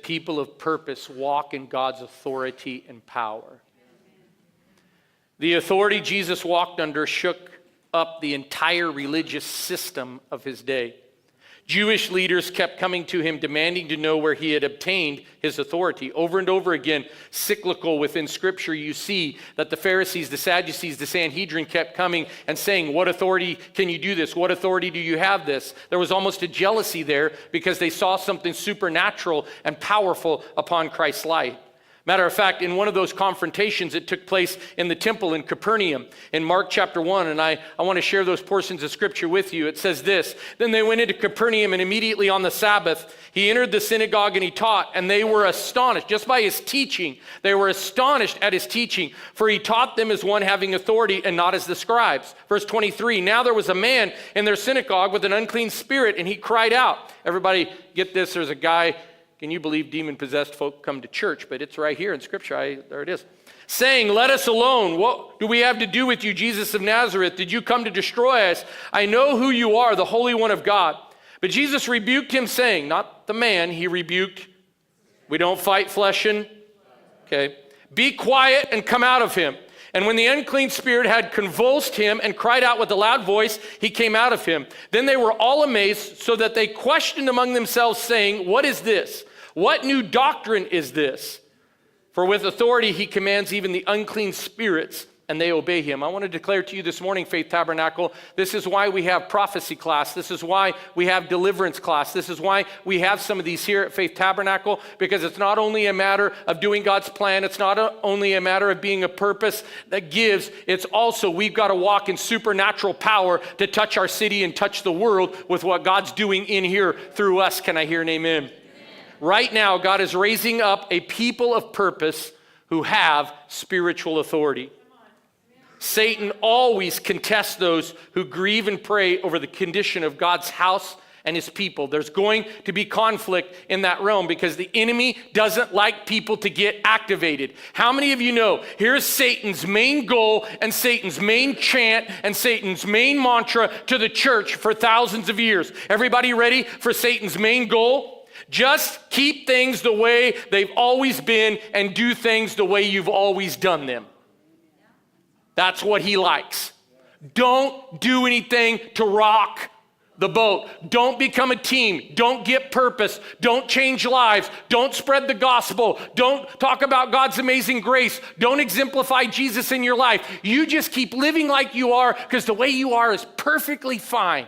People of purpose walk in God's authority and power. The authority Jesus walked under shook up the entire religious system of his day. Jewish leaders kept coming to him demanding to know where he had obtained his authority. Over and over again, cyclical within Scripture, you see that the Pharisees, the Sadducees, the Sanhedrin kept coming and saying, what authority can you do this? What authority do you have this? There was almost a jealousy there because they saw something supernatural and powerful upon Christ's life. Matter of fact, in one of those confrontations, it took place in the temple in Capernaum in Mark chapter 1, and I want to share those portions of Scripture with you. It says this, then they went into Capernaum, and immediately on the Sabbath, he entered the synagogue and he taught, and they were astonished, just by his teaching. They were astonished at his teaching, for he taught them as one having authority and not as the scribes. Verse 23, now there was a man in their synagogue with an unclean spirit, and he cried out. Everybody get this, there's a guy. Can you believe demon-possessed folk come to church? But it's right here in Scripture. There it is. Saying, let us alone. What do we have to do with you, Jesus of Nazareth? Did you come to destroy us? I know who you are, the Holy One of God. But Jesus rebuked him, saying, not the man, he rebuked. We don't fight flesh and, okay. Be quiet and come out of him. And when the unclean spirit had convulsed him and cried out with a loud voice, he came out of him. Then they were all amazed, so that they questioned among themselves, saying, what is this? What new doctrine is this? For with authority he commands even the unclean spirits, and they obey him. I want to declare to you this morning, Faith Tabernacle, this is why we have prophecy class. This is why we have deliverance class. This is why we have some of these here at Faith Tabernacle, because it's not only a matter of doing God's plan. It's not only a matter of being a purpose that gives. It's also we've got to walk in supernatural power to touch our city and touch the world with what God's doing in here through us. Can I hear an amen? Right now, God is raising up a people of purpose who have spiritual authority. Satan always contests those who grieve and pray over the condition of God's house and his people. There's going to be conflict in that realm because the enemy doesn't like people to get activated. How many of you know here's Satan's main goal and Satan's main chant and Satan's main mantra to the church for thousands of years? Everybody ready for Satan's main goal? Just keep things the way they've always been and do things the way you've always done them. That's what he likes. Don't do anything to rock the boat. Don't become a team. Don't get purpose. Don't change lives. Don't spread the gospel. Don't talk about God's amazing grace. Don't exemplify Jesus in your life. You just keep living like you are because the way you are is perfectly fine.